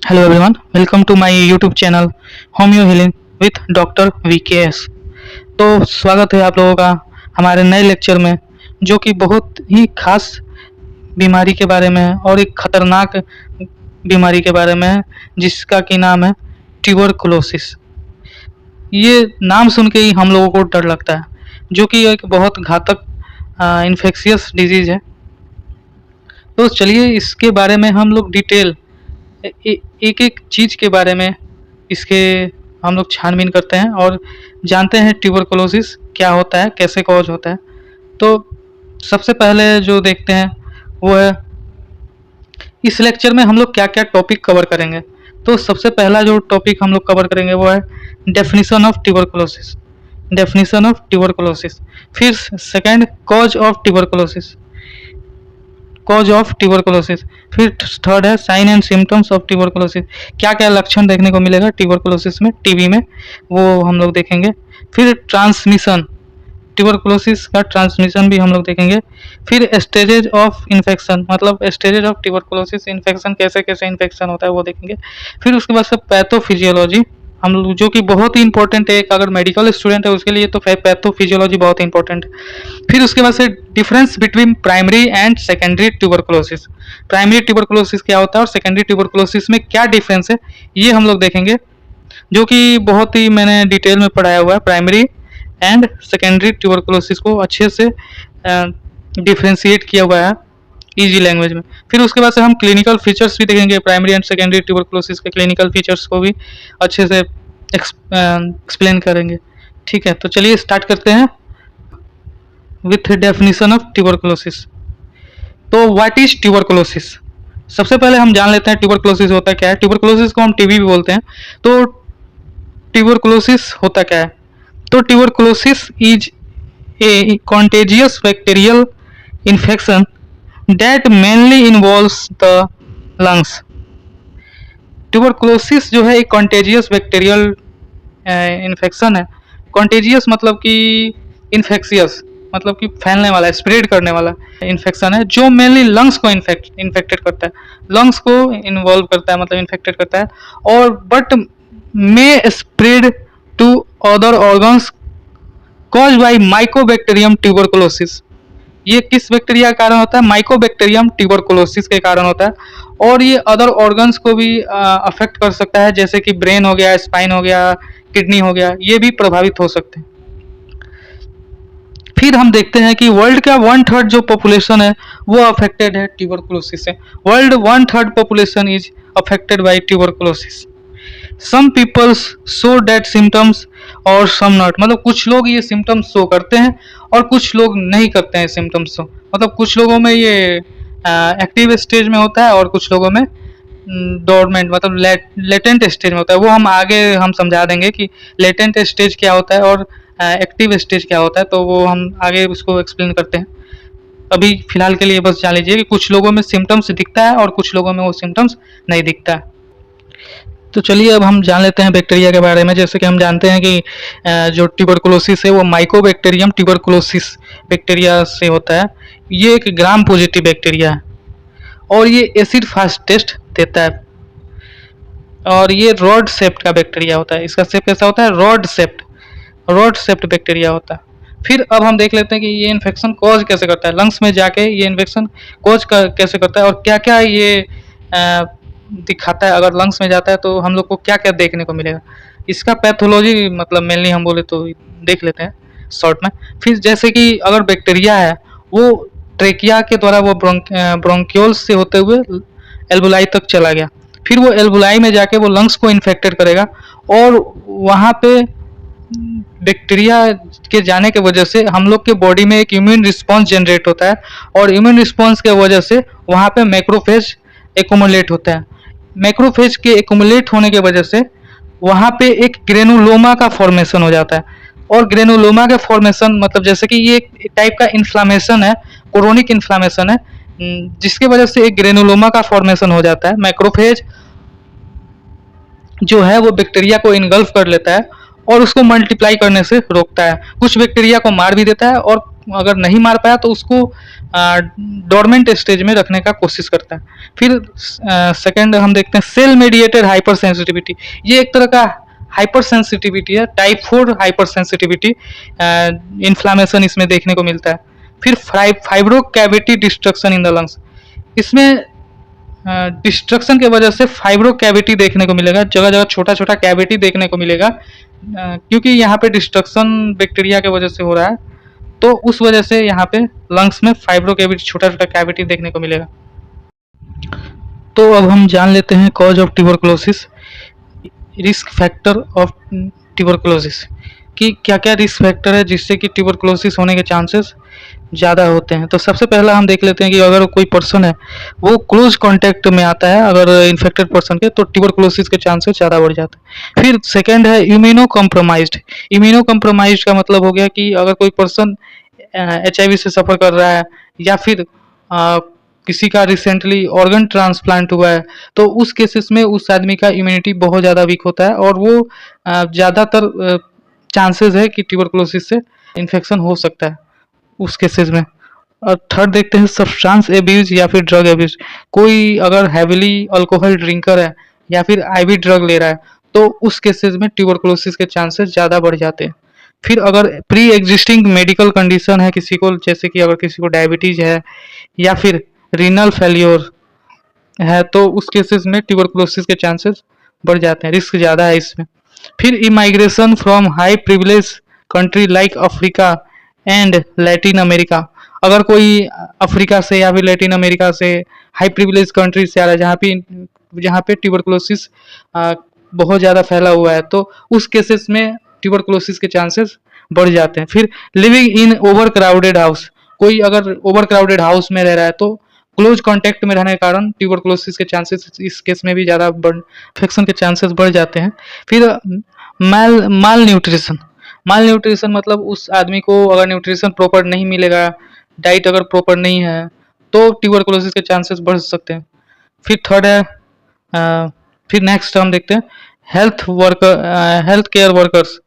Hello everyone, welcome to my YouTube channel homeo healing with doctor VKS. तो स्वागत है आप लोगों का हमारे नए लेक्चर में, जो कि बहुत ही खास बीमारी के बारे में है और एक खतरनाक बीमारी के बारे में है, जिसका कि नाम है ट्यूबरकुलोसिस। ये नाम सुन के ही हम लोगों को डर लगता है, जो कि एक बहुत घातक इन्फेक्शियस डिजीज है। तो चलिए इसके बारे में हम लोग डिटेल एक एक चीज़ के बारे में इसके हम लोग छानबीन करते हैं और जानते हैं ट्यूबरकुलोसिस क्या होता है, कैसे कॉज होता है। तो सबसे पहले जो देखते हैं वो है, इस लेक्चर में हम लोग क्या क्या टॉपिक कवर करेंगे। तो सबसे पहला जो टॉपिक हम लोग कवर करेंगे वो है definition of tuberculosis. Definition of tuberculosis. फिर second, cause of tuberculosis. Cause of tuberculosis. फिर थर्ड है sign and symptoms of tuberculosis. क्या क्या लक्षण देखने को मिलेगा ट्यूबरकुलोसिस में, टीबी में, वो हम लोग देखेंगे। फिर ट्रांसमिशन, ट्यूबरकुलोसिस का ट्रांसमिशन भी हम लोग देखेंगे। फिर स्टेजेज ऑफ इन्फेक्शन, मतलब स्टेजेज ऑफ ट्यूबरकुलोसिस इन्फेक्शन, कैसे कैसे इन्फेक्शन होता है वो देखेंगे। फिर उसके बाद से पैथोफिजियोलॉजी हम लोग, जो कि बहुत ही इंपॉर्टेंट है, एक अगर मेडिकल स्टूडेंट है उसके लिए तो पैथोफिजियोलॉजी बहुत इंपॉर्टेंट है। फिर उसके बाद से difference between primary and secondary tuberculosis. Primary tuberculosis क्या होता है और सेकेंडरी ट्यूबरकुलोसिस में क्या डिफरेंस है, ये हम लोग देखेंगे, जो कि बहुत ही मैंने डिटेल में पढ़ाया हुआ है। प्राइमरी एंड सेकेंडरी ट्यूबरकुलोसिस को अच्छे से डिफ्रेंशिएट किया हुआ है इजी लैंग्वेज में। फिर उसके बाद से हम क्लिनिकल फीचर्स भी देखेंगे, प्राइमरी एंड सेकेंडरी ट्यूबरकुलोसिस के क्लिनिकल फीचर्स को भी अच्छे से एक्सप्लेन करेंगे। ठीक है, तो चलिए स्टार्ट करते हैं विथ डेफिनेशन ऑफ ट्यूबरकुलोसिस। तो व्हाट इज ट्यूबरकुलोसिस? सबसे पहले हम जान लेते हैं ट्यूबरकुलोसिस होता क्या है। ट्यूबरकुलोसिस को हम टीबी भी बोलते हैं। तो ट्यूबरकुलोसिस होता क्या है? तो tuberculosis is a contagious bacterial infection that mainly involves the lungs। Tuberculosis जो है एक कॉन्टेजियस बैक्टीरियल इन्फेक्शन है। कॉन्टेजियस मतलब कि इन्फेक्शियस, मतलब कि फैलने वाला, स्प्रेड करने वाला इन्फेक्शन है, जो मेनली लंग्स को इन्फेक्टेड करता है, लंग्स को इन्वॉल्व करता है, मतलब इन्फेक्टेड करता है। और but may spread to other organs cause by mycobacterium tuberculosis. ये किस बैक्टीरिया के कारण होता है? माइकोबैक्टीरियम ट्यूबरकुलोसिस के कारण होता है। और ये अदर ऑर्गन्स को भी अफेक्ट कर सकता है, जैसे कि ब्रेन हो गया, स्पाइन हो गया, किडनी हो गया, ये भी प्रभावित हो सकते हैं। फिर हम देखते हैं कि वर्ल्ड का 1/3 जो पॉपुलेशन है वो अफेक्टेड है ट्यूबरकुलोसिस से। World 1/3 population is affected by tuberculosis. Some peoples show that symptoms और सम नॉट, मतलब कुछ लोग ये सिम्टम्स शो करते हैं और कुछ लोग नहीं करते हैं सिम्टम्स शो। मतलब कुछ लोगों में ये एक्टिव स्टेज में होता है और कुछ लोगों में डोरमेंट, मतलब लेटेंट स्टेज में होता है। वो हम आगे हम समझा देंगे कि लेटेंट स्टेज क्या होता है और एक्टिव स्टेज क्या होता है, तो वो हम आगे उसको एक्सप्लेन करते हैं। अभी फिलहाल के लिए बस जान लीजिए कि कुछ लोगों में सिम्टम्स दिखता है और कुछ लोगों में वो सिम्टम्स नहीं दिखता है। तो चलिए अब हम जान लेते हैं बैक्टीरिया के बारे में। जैसे कि हम जानते हैं कि जो ट्यूबरकुलोसिस है वो माइकोबैक्टीरियम ट्यूबरकुलोसिस बैक्टीरिया से होता है। ये एक ग्राम पॉजिटिव बैक्टीरिया है और ये एसिड फास्ट टेस्ट देता है। और ये रॉड सेप्ट का बैक्टीरिया होता है। इसका शेप कैसा होता है? रॉड सेप्ट बैक्टीरिया होता है। फिर अब हम देख लेते हैं कि ये इन्फेक्शन कॉज कैसे करता है, लंग्स में जाके ये इन्फेक्शन कॉज कैसे करता है और क्या क्या ये दिखाता है। अगर लंग्स में जाता है तो हम लोग को क्या क्या देखने को मिलेगा, इसका पैथोलॉजी मतलब मेनली हम बोले तो देख लेते हैं शॉर्ट में। फिर जैसे कि अगर बैक्टीरिया है वो ट्रेकिया के द्वारा वो ब्रोंक्यूल्स से होते हुए एल्बुलाई तक चला गया, फिर वो एल्बुलाई में जाके वो लंग्स को इन्फेक्टेड करेगा और वहाँ पे बैक्टीरिया के जाने के वजह से हम लोग के बॉडी में एक इम्यून रिस्पॉन्स जनरेट होता है और इम्यून रिस्पॉन्स के वजह से वहाँ पे मैक्रोफेज एक्युमुलेट होता है। मैक्रोफेज के एक्युमुलेट होने के वजह से वहाँ पे एक ग्रेनुलोमा का फॉर्मेशन हो जाता है। और ग्रेनुलोमा का फॉर्मेशन मतलब जैसे कि ये एक टाइप का इन्फ्लामेशन है, क्रोनिक इन्फ्लामेशन है, जिसके वजह से एक ग्रेनुलोमा का फॉर्मेशन हो जाता है। मैक्रोफेज जो है वो बैक्टीरिया को इनगल्फ कर लेता है और उसको मल्टीप्लाई करने से रोकता है। कुछ बैक्टीरिया को मार भी देता है और अगर नहीं मार पाया तो उसको डोरमेंट स्टेज में रखने का कोशिश करता है। फिर सेकंड हम देखते हैं सेल मेडिएटेड हाइपर सेंसिटिविटी। ये एक तरह का हाइपर सेंसिटिविटी है, टाइप 4 हाइपर सेंसिटिविटी इन्फ्लामेशन इसमें देखने को मिलता है। फिर fibro cavity destruction in the lungs, इसमें डिस्ट्रक्शन के वजह से फाइब्रो कैविटी देखने को मिलेगा, जगह जगह छोटा छोटा कैविटी देखने को मिलेगा, क्योंकि यहाँ पे डिस्ट्रक्शन बैक्टीरिया के वजह से हो रहा है, तो उस वजह से यहाँ पे लंग्स में फाइब्रो कैविटी, छोटा छोटा कैविटी देखने को मिलेगा। तो अब हम जान लेते हैं cause of tuberculosis, risk factor of tuberculosis, कि क्या क्या रिस्क फैक्टर है जिससे कि ट्यूबरकुलोसिस होने के चांसेस ज़्यादा होते हैं। तो सबसे पहला हम देख लेते हैं कि अगर कोई पर्सन है वो क्लोज कांटेक्ट में आता है अगर इन्फेक्टेड पर्सन के, तो ट्यूबरकुलोसिस के चांसेस ज़्यादा बढ़ जाते हैं। फिर सेकंड है इम्यूनो कॉम्प्रोमाइज्ड। इम्यूनो कॉम्प्रोमाइज्ड का मतलब हो गया कि अगर कोई पर्सन HIV से सफ़र कर रहा है, या फिर किसी का रिसेंटली ऑर्गन ट्रांसप्लांट हुआ है, तो उस केसेस में उस आदमी का इम्यूनिटी बहुत ज़्यादा वीक होता है और वो ज़्यादातर चांसेस है कि ट्यूबरकुलोसिस से इन्फेक्शन हो सकता है उस केसेस में। और थर्ड देखते हैं सब्सटेंस एब्यूज या फिर ड्रग एब्यूज। कोई अगर हैविली अल्कोहल ड्रिंकर है या फिर IV ड्रग ले रहा है, तो उस केसेस में ट्यूबरकुलोसिस के चांसेस ज़्यादा बढ़ जाते हैं। फिर अगर प्री एग्जिस्टिंग मेडिकल कंडीशन है किसी को, जैसे कि अगर किसी को डायबिटीज है या फिर रीनल फेल्योर है, तो उस केसेस में ट्यूबरकुलोसिस के चांसेस बढ़ जाते हैं, रिस्क ज़्यादा है इसमें। फिर immigration from high privilege country like Africa and Latin America. अगर कोई अफ्रीका से या फिर लैटिन अमेरिका से हाई प्रिविलेज कंट्री से आ रहा है जहाँ पे ट्यूबरकुलोसिस बहुत ज़्यादा फैला हुआ है, तो उस केसेस में ट्यूबरकुलोसिस के चांसेस बढ़ जाते हैं। फिर living in over crowded house, कोई अगर ओवर क्राउडेड हाउस में रह रहा है तो क्लोज कांटेक्ट में रहने के कारण ट्यूबरकुलोसिस के चांसेस इस केस में भी ज़्यादा इन्फेक्शन के चांसेस बढ़ जाते हैं। फिर माल न्यूट्रिशन। माल न्यूट्रिशन मतलब उस आदमी को अगर न्यूट्रिशन प्रॉपर नहीं मिलेगा, डाइट अगर प्रॉपर नहीं है, तो ट्यूबरकुलोसिस के चांसेस बढ़ सकते हैं। फिर थर्ड है फिर नेक्स्ट हम देखते हैं हेल्थ केयर वर्कर्स,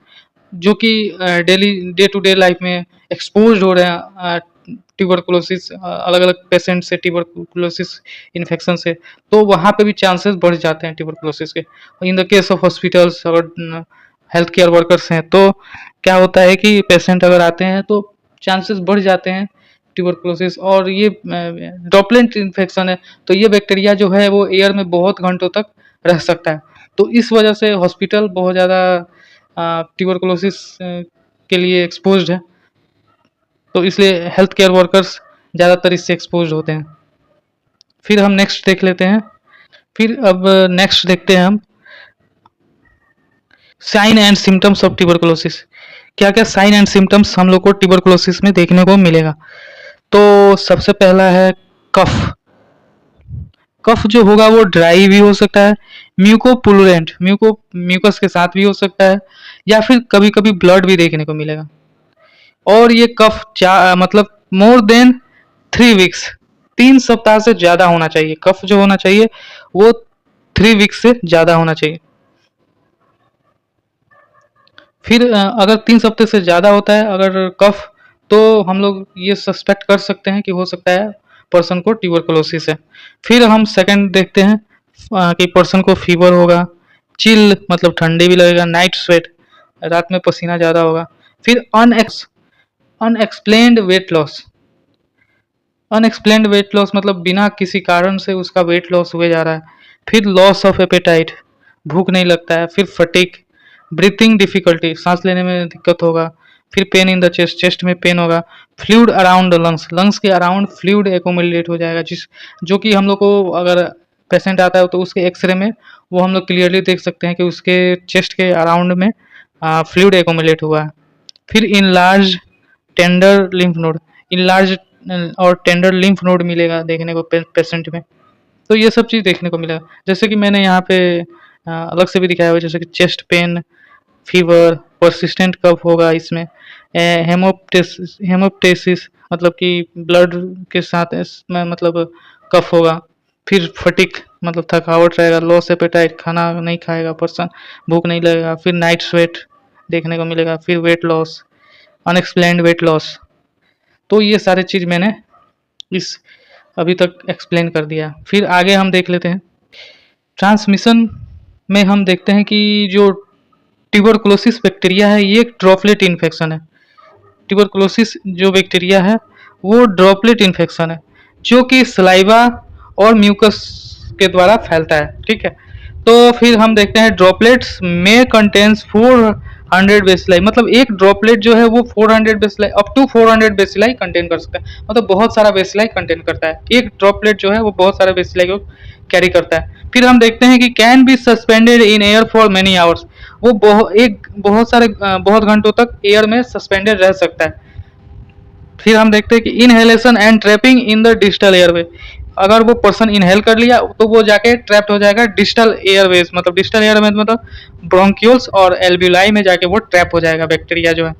जो कि daily day to day life में एक्सपोज हो रहे हैं ट्यूबरकुलोसिस, अलग अलग पेशेंट से ट्यूबरकुलोसिस इन्फेक्शन से, तो वहाँ पे भी चांसेस बढ़ जाते हैं ट्यूबरकुलोसिस के। In the case of hospitals अगर हेल्थ केयर वर्कर्स हैं, तो क्या होता है कि पेशेंट अगर आते हैं तो चांसेस बढ़ जाते हैं ट्यूबरकुलोसिस। और ये ड्रॉपलेट इन्फेक्शन है, तो ये बैक्टीरिया जो है वो एयर में बहुत घंटों तक रह सकता है, तो इस वजह से हॉस्पिटल बहुत ज़्यादा ट्यूबरकुलोसिस के लिए एक्सपोज्ड है, तो इसलिए हेल्थ केयर वर्कर्स ज़्यादातर इससे एक्सपोज होते हैं। फिर हम नेक्स्ट देख लेते हैं। फिर अब नेक्स्ट देखते हैं हम sign and symptoms of tuberculosis. क्या क्या साइन एंड सिम्टम्स हम लोग को ट्यूबरकुलोसिस में देखने को मिलेगा। तो सबसे पहला है कफ। कफ जो होगा वो ड्राई भी हो सकता है, म्यूकोपुलरेंट म्यूकस के साथ भी हो सकता है, या फिर कभी कभी ब्लड भी देखने को मिलेगा। और ये कफ मतलब मोर देन 3 वीक्स, 3 सप्ताह से ज्यादा होना चाहिए। कफ जो होना चाहिए वो 3 वीक्स से ज्यादा होना चाहिए। फिर अगर 3 सप्ताह से ज्यादा होता है अगर कफ, तो हम लोग ये सस्पेक्ट कर सकते हैं कि हो सकता है पर्सन को ट्यूबरकुलोसिस है। फिर हम सेकंड देखते हैं कि पर्सन को फीवर होगा, चिल मतलब ठंडी भी लगेगा, नाइट स्वेट रात में पसीना ज़्यादा होगा। फिर unexplained weight loss. Unexplained weight loss मतलब बिना किसी कारण से उसका वेट लॉस हुए जा रहा है। फिर लॉस ऑफ एपेटाइट, भूख नहीं लगता है। फिर फटीग, ब्रीथिंग डिफिकल्टी, सांस लेने में दिक्कत होगा। फिर pain in the chest, chest में पेन होगा। Fluid around the lungs, lungs के अराउंड फ्लूइड एकोमुलेट हो जाएगा, जो कि हम लोग को अगर पेशेंट आता है तो उसके एक्सरे में वो हम लोग क्लियरली देख सकते हैं कि उसके चेस्ट के अराउंड में फ्लूइड एकोमुलेट हुआ है। फिर enlarge tender lymph node, enlarge और टेंडर लिम्फ नोड मिलेगा देखने को पेशेंट में। तो ये सब चीज़ देखने को मिलेगा, जैसे कि मैंने यहाँ पे अलग से भी दिखाया हुआ है, जैसे कि चेस्ट पेन, फीवर, परसिस्टेंट कफ होगा इसमें, हेमोप्टेसिस मतलब कि ब्लड के साथ इसमें मतलब कफ होगा। फिर फटिक मतलब थकावट रहेगा। लॉस एपेटाइट, खाना नहीं खाएगा पर्सन, भूख नहीं लगेगा। फिर नाइट स्वेट देखने को मिलेगा। फिर weight loss, unexplained weight loss. तो ये सारे चीज़ मैंने इस अभी तक एक्सप्लेन कर दिया। फिर आगे हम देख लेते हैं ट्रांसमिशन में। हम देखते हैं कि जो ट्यूबरकुलोसिस बैक्टीरिया है ये एक ड्रॉपलेट इन्फेक्शन है। ट्यूबरकुलोसिस जो बैक्टीरिया है वो ड्रॉपलेट इन्फेक्शन है जो कि सलाइवा और म्यूकस के द्वारा फैलता है। ठीक है, तो फिर हम देखते हैं ड्रॉपलेट्स में कंटेन्स 400 बेसिलाई, मतलब एक ड्रॉपलेट जो है वो 400 bacilli up to 400 bacilli contain कर सकता है, मतलब बहुत सारा बेसिलाई कंटेन करता है। एक ड्रॉपलेट जो है वो बहुत सारा बेसिलाई को कैरी करता है। फिर हम देखते हैं कि can be suspended in air for many hours, वो बहुत घंटों तक एयर में सस्पेंडेड रह सकता है। फिर हम देखते हैं कि inhalation and trapping in the distal airway, अगर वो पर्सन इनहेल कर लिया तो वो जाके ट्रैप्ड हो जाएगा डिस्टल एयरवेज, मतलब डिस्टल एयरवेज मतलब ब्रोंक्यूल्स और एल्ब्यूलाई में जाके वो ट्रैप हो जाएगा बैक्टीरिया जो है।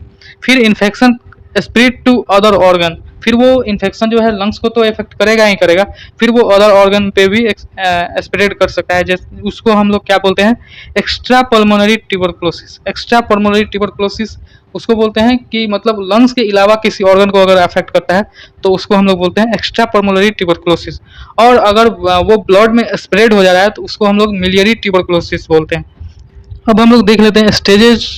फिर infection spread to other organ, फिर वो इन्फेक्शन जो है लंग्स को तो इफेक्ट करेगा ही करेगा, फिर वो अदर ऑर्गन पे भी स्प्रेड कर सकता है। जैसे उसको हम लोग क्या बोलते हैं, extra pulmonary tuberculosis. Extra pulmonary tuberculosis उसको बोलते हैं कि मतलब लंग्स के अलावा किसी ऑर्गन को अगर अफेक्ट करता है तो उसको हम लोग बोलते हैं एक्स्ट्रा पल्मोनरी ट्यूबरकुलोसिस। और अगर वो ब्लड में स्प्रेड हो जा रहा है तो उसको हम लोग मिलियरी ट्यूबरकुलोसिस बोलते हैं। अब हम लोग देख लेते हैं स्टेजेस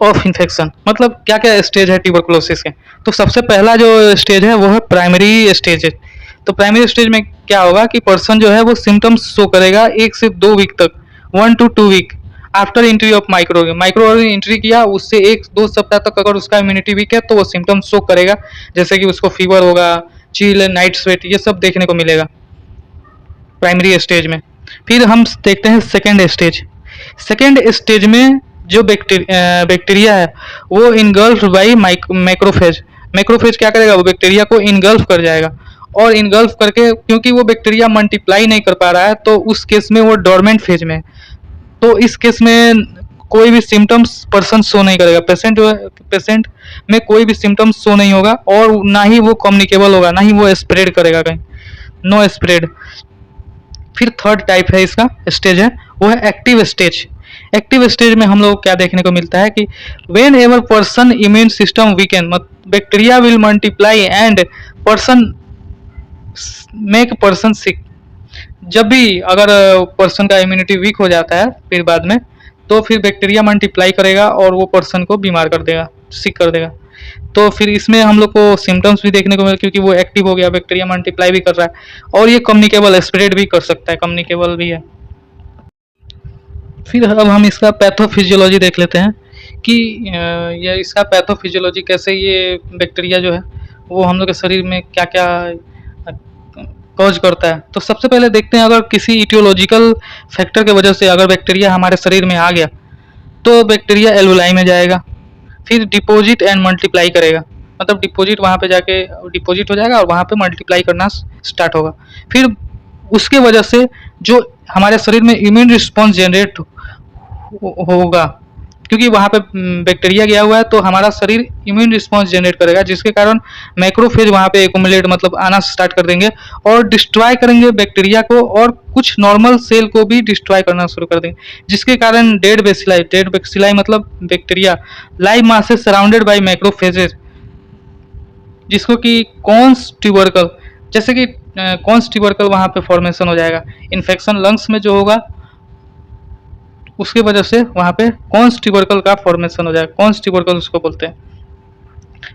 ऑफ इन्फेक्शन, मतलब क्या क्या स्टेज है ट्यूबरकुलोसिस के। तो सबसे पहला जो स्टेज है वो है प्राइमरी स्टेज। तो प्राइमरी स्टेज में क्या होगा कि पर्सन जो है वो सिम्टम्स शो करेगा 1 से 2 वीक तक, 1 to 2 week after entry of micro entry किया उससे 1-2 सप्ताह तक अगर उसका इम्यूनिटी वीक है तो वो सिम्टम्स शो करेगा, जैसे कि उसको फीवर होगा, चिल, नाइट स्वेट, ये सब देखने को मिलेगा प्राइमरी स्टेज में। फिर हम देखते हैं सेकेंड स्टेज। सेकेंड स्टेज में जो बैक्टीरिया है वो इनगल्फ बाई मैक्रोफेज। मैक्रोफेज क्या करेगा, वो बैक्टीरिया को इनगल्फ कर जाएगा, और इनगल्फ करके क्योंकि वो बैक्टीरिया मल्टीप्लाई नहीं कर पा रहा है तो उस केस में वो डोरमेंट फेज में है। तो इस केस में कोई भी सिम्टम्स पर्सन शो नहीं करेगा, पेशेंट जो है पेशेंट में कोई भी सिम्टम्स शो नहीं होगा और ना ही वो कम्युनिकेबल होगा, ना ही वो स्प्रेड करेगा कहीं, नो स्प्रेड। फिर थर्ड टाइप है इसका स्टेज है वो है एक्टिव स्टेज। एक्टिव स्टेज में हम लोग क्या देखने को मिलता है कि whenever person immune system weaken, bacteria will multiply and person make person sick. जब भी अगर पर्सन का इम्यूनिटी वीक हो जाता है फिर बाद में, तो फिर बैक्टीरिया मल्टीप्लाई करेगा और वो पर्सन को बीमार कर देगा, सिक कर देगा। तो फिर इसमें हम लोग को सिम्टम्स भी देखने को मिले क्योंकि वो एक्टिव हो गया, बैक्टीरिया मल्टीप्लाई भी कर रहा है और ये कम्युनिकेबल स्प्रेड भी कर सकता है, कम्युनिकेबल भी है। फिर अब हम इसका पैथोफिजियोलॉजी देख लेते हैं कि ये इसका पैथोफिजियोलॉजी कैसे ये बैक्टीरिया जो है वो हम लोग के शरीर में क्या क्या कॉज करता है। तो सबसे पहले देखते हैं अगर किसी इटियोलॉजिकल फैक्टर की वजह से अगर बैक्टीरिया हमारे शरीर में आ गया तो बैक्टीरिया एल्वुलाई में जाएगा, फिर डिपॉजिट एंड मल्टीप्लाई करेगा, मतलब डिपॉजिट वहाँ पे जाके डिपॉजिट हो जाएगा और वहाँ पे मल्टीप्लाई करना स्टार्ट होगा। फिर उसके वजह से जो हमारे शरीर में इम्यून रिस्पॉन्स जनरेट होगा, क्योंकि वहाँ पे बैक्टीरिया गया हुआ है तो हमारा शरीर इम्यून रिस्पॉन्स जनरेट करेगा, जिसके कारण मैक्रोफेज वहाँ पे एक्युमुलेट मतलब आना स्टार्ट कर देंगे और डिस्ट्रॉय करेंगे बैक्टीरिया को और कुछ नॉर्मल सेल को भी डिस्ट्रॉय करना शुरू कर देंगे, जिसके कारण डेड बेसिलाई मतलब बैक्टीरिया लाइव मास से सराउंडेड बाई मैक्रोफेजेज, जिसको कि कॉन्स ट्यूबरकल, जैसे कि कॉन्स ट्यूबरकल वहाँ पे फॉर्मेशन हो जाएगा। इन्फेक्शन लंग्स में जो होगा उसके वजह से वहाँ पे कॉन्स ट्यूबरकल का फॉर्मेशन हो जाएगा, कॉन्स ट्यूबरकल उसको बोलते हैं।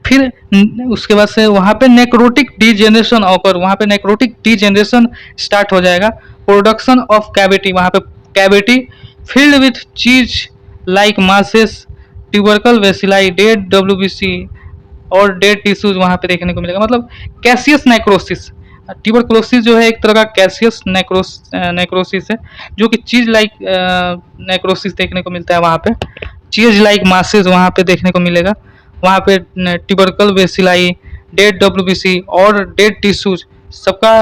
फिर उसके बाद से वहाँ पे नेक्रोटिक डीजेनरेशन ऑकर, वहाँ पे नेक्रोटिक डीजेनरेशन स्टार्ट हो जाएगा। प्रोडक्शन ऑफ कैविटी, वहाँ पे कैविटी फिल्ड विथ चीज like masses, tubercle वेसिलाई, dead WBC और डेड टिश्यूज वहाँ पे देखने को मिलेगा, मतलब कैसियस नेक्रोसिस। ट्यूबरकुलोसिस जो है एक तरह का कैसियस नेक्रोसिस है जो कि चीज लाइक नेक्रोसिस देखने को मिलता है, वहाँ पे चीज लाइक मासेस वहाँ पे देखने को मिलेगा। वहाँ पे ट्यूबरकल वेसिलाई, डेड डब्ल्यूबीसी और डेड टिश्यूज सबका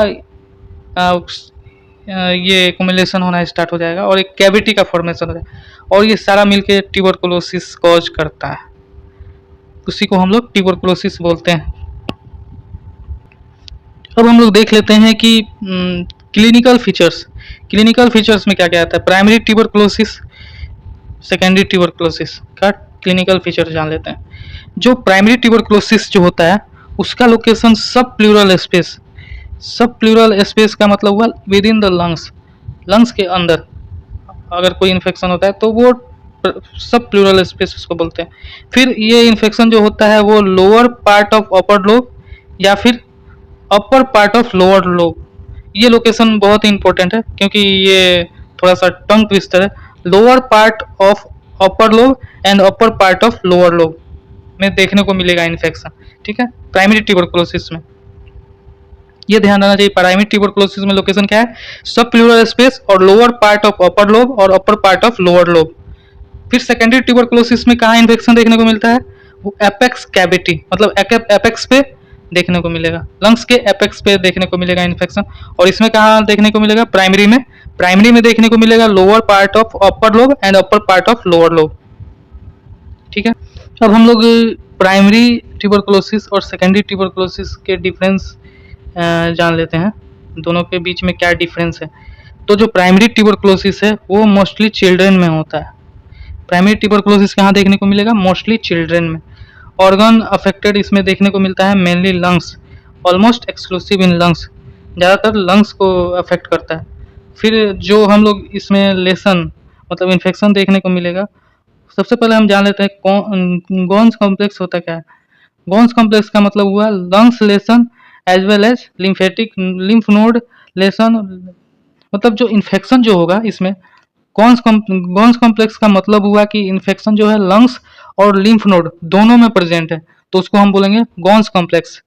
ये एक्युमुलेशन होना स्टार्ट हो जाएगा और एक कैविटी का फॉर्मेशन हो जाएगा और ये सारा मिलके ट्यूबरकुलोसिस कॉज करता है, उसी को हम लोग ट्यूबरकुलोसिस बोलते हैं। अब हम लोग देख लेते हैं कि क्लिनिकल फीचर्स में क्या क्या आता है। प्राइमरी ट्यूबरकुलोसिस, सेकेंडरी ट्यूबरकुलोसिस का क्लिनिकल फीचर जान लेते हैं। जो प्राइमरी ट्यूबरकुलोसिस जो होता है उसका लोकेशन सब प्लूरल स्पेस। सब प्लूरल स्पेस का मतलब हुआ with in the lungs, lungs के अंदर अगर कोई इन्फेक्शन होता है तो वो सब प्लूरल स्पेस उसको बोलते हैं। फिर ये इन्फेक्शन जो होता है वो lower part of upper lobe या फिर अपर पार्ट ऑफ लोअर लोब, ये लोकेशन बहुत ही इंपॉर्टेंट है क्योंकि ये थोड़ा सा टंग ट्विस्टर है। Lower part of upper lobe and upper part of lower lobe में देखने को मिलेगा इन्फेक्शन, ठीक है, प्राइमरी ट्यूबरकुलोसिस में। ये ध्यान रखना चाहिए, प्राइमरी ट्यूबरकुलोसिस में लोकेशन क्या है, सब प्लूरल स्पेस और lower part of upper lobe और upper part of lower lobe. फिर सेकेंडरी ट्यूबरकुलोसिस में कहाँ इन्फेक्शन देखने को मिलता है, वो एपेक्स कैविटी, मतलब एपेक्स पे देखने को मिलेगा, लंग्स के एपेक्स पे देखने को मिलेगा इन्फेक्शन। और इसमें कहाँ देखने को मिलेगा, प्राइमरी में, प्राइमरी में देखने को मिलेगा lower part of upper lobe and upper part of lower lobe, ठीक है। अब हम लोग प्राइमरी ट्यूबरकुलोसिस और सेकेंडरी ट्यूबरकुलोसिस के डिफरेंस जान लेते हैं, दोनों के बीच में क्या डिफरेंस है। तो जो प्राइमरी ट्यूबरकुलोसिस है वो मोस्टली चिल्ड्रन में होता है। प्राइमरी ट्यूबरकुलोसिस कहाँ देखने को मिलेगा, मोस्टली चिल्ड्रन में। ऑर्गन अफेक्टेड इसमें देखने को मिलता है mainly lungs, almost exclusive in lungs, ज़्यादातर लंग्स को अफेक्ट करता है। फिर जो हम लोग इसमें लेसन मतलब इन्फेक्शन देखने को मिलेगा, सबसे पहले हम जान लेते हैं गोन्स कॉम्प्लेक्स होता क्या है। गोन्स कॉम्प्लेक्स का मतलब हुआ lungs lesion as well as lymphatic lymph node lesion, मतलब जो इन्फेक्शन जो होगा इसमें गोन्स कॉम्प्लेक्स का मतलब हुआ कि इन्फेक्शन जो है लंग्स और लिम्फ नोड दोनों में प्रेजेंट है, तो उसको हम बोलेंगे गोन्स कॉम्प्लेक्स।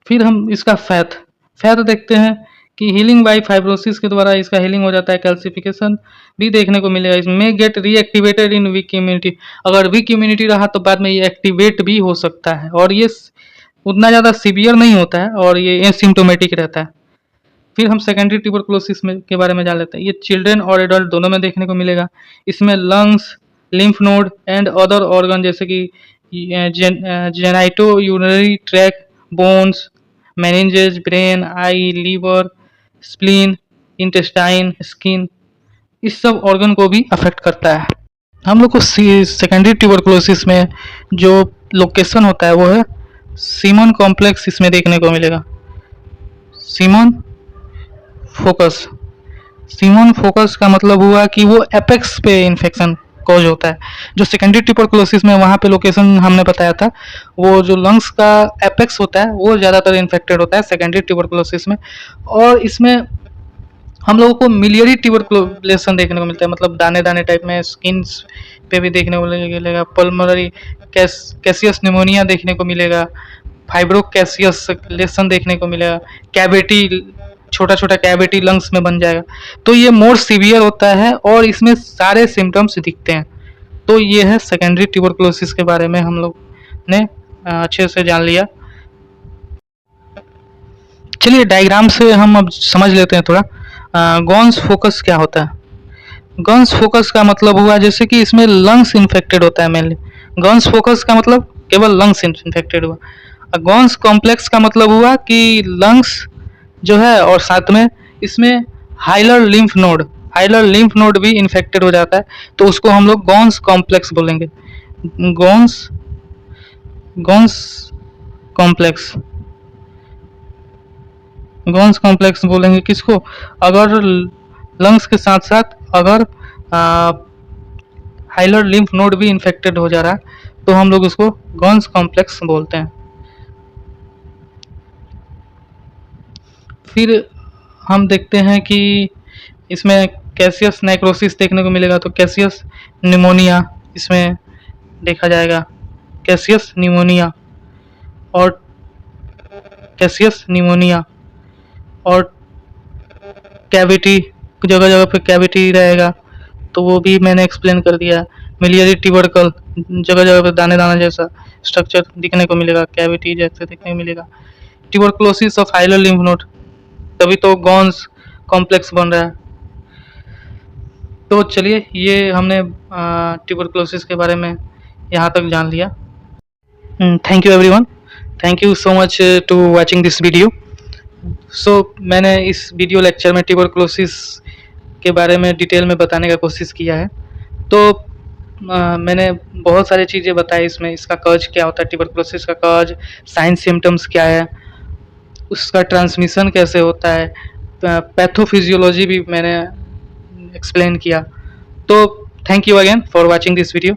फिर हम इसका फैथ देखते हैं कि हीलिंग बाय फाइब्रोसिस के द्वारा इसका हीलिंग हो जाता है, कैल्सिफिकेशन भी देखने को मिलेगा। इसमें गेट रीएक्टिवेटेड इन वीक इम्यूनिटी, अगर वीक इम्यूनिटी रहा तो बाद में ये एक्टिवेट भी हो सकता है, और ये उतना ज़्यादा सीवियर नहीं होता है और ये एसिम्टोमेटिक रहता है। फिर हम सेकेंडरी ट्यूबरकुलोसिस में के बारे में जान लेते हैं। ये चिल्ड्रन और एडल्ट दोनों में देखने को मिलेगा। इसमें lungs, lymph node and other organ जैसे कि genito urinary tract, bones, meninges, brain, eye, liver, spleen, intestine, skin, इस सब ऑर्गन को भी अफेक्ट करता है। हम लोग को सेकेंडरी ट्यूबरकुलोसिस में जो लोकेशन होता है वो है सीमन कॉम्प्लेक्स, इसमें देखने को मिलेगा। सीमन फोकस, सीमन फोकस का मतलब हुआ कि वो एपेक्स पे इन्फेक्शन कॉज होता है। जो सेकेंडरी ट्यूबरकुलोसिस में वहाँ पे लोकेशन हमने बताया था, वो जो लंग्स का एपेक्स होता है वो ज़्यादातर इन्फेक्टेड होता है सेकेंडरी ट्यूबरकुलोसिस में। और इसमें हम लोगों को मिलियरी ट्यूबरकुलेशन देखने को मिलता है, मतलब दाने दाने टाइप में स्किन पे भी देखने को मिलेगा। पल्मोनरी कैसियस निमोनिया देखने को मिलेगा, फाइब्रोकैसियस लेसन देखने को मिलेगा, कैविटी, छोटा छोटा कैविटी लंग्स में बन जाएगा। तो ये मोर सीवियर होता है और इसमें सारे सिम्टम्स दिखते हैं। तो ये है सेकेंडरी ट्यूबरकुलोसिस के बारे में हम लोग ने अच्छे से जान लिया। चलिए डायग्राम से हम अब समझ लेते हैं थोड़ा। गॉन्स फोकस क्या होता है। गॉन्स फोकस का मतलब हुआ जैसे कि इसमें लंग्स इन्फेक्टेड होता है मेनली। गॉन्स फोकस का मतलब केवल लंग्स इन्फेक्टेड हुआ। गॉन्स कॉम्प्लेक्स का मतलब हुआ कि लंग्स जो है और साथ में इसमें हाइलर लिम्फ नोड भी इन्फेक्टेड हो जाता है, तो उसको हम लोग गॉन्स कॉम्प्लेक्स बोलेंगे। गॉन्स कॉम्प्लेक्स गॉन्स कॉम्प्लेक्स बोलेंगे किसको, अगर लंग्स के साथ साथ अगर हाइलर लिम्फ नोड भी इन्फेक्टेड हो जा रहा है तो हम लोग उसको गॉन्स कॉम्प्लेक्स बोलते हैं। फिर हम देखते हैं कि इसमें कैसियस नेक्रोसिस देखने को मिलेगा, तो कैसियस निमोनिया इसमें देखा जाएगा। कैसियस निमोनिया और कैविटी, जगह जगह पे कैविटी रहेगा, तो वो भी मैंने एक्सप्लेन कर दिया। मिलियरी ट्यूबरकल, जगह जगह पे दाने दाना जैसा स्ट्रक्चर दिखने को मिलेगा, कैविटी जैसे दिखने को मिलेगा। Tuberculosis of hilar lymph node, तभी तो गॉन्स कॉम्प्लेक्स बन रहा है। तो चलिए ये हमने ट्यूबरकुलोसिस के बारे में यहाँ तक जान लिया। Thank you everyone, thank you so much to watching this video. मैंने इस वीडियो लेक्चर में ट्यूबरकुलोसिस के बारे में डिटेल में बताने का कोशिश किया है। तो मैंने बहुत सारी चीज़ें बताई इसमें, इसका कॉज क्या होता है, ट्यूबरकुलोसिस का कॉज, साइन सिम्टम्स क्या है, उसका ट्रांसमिशन कैसे होता है, पैथोफिजियोलॉजी भी मैंने एक्सप्लेन किया। तो thank you again for watching this video.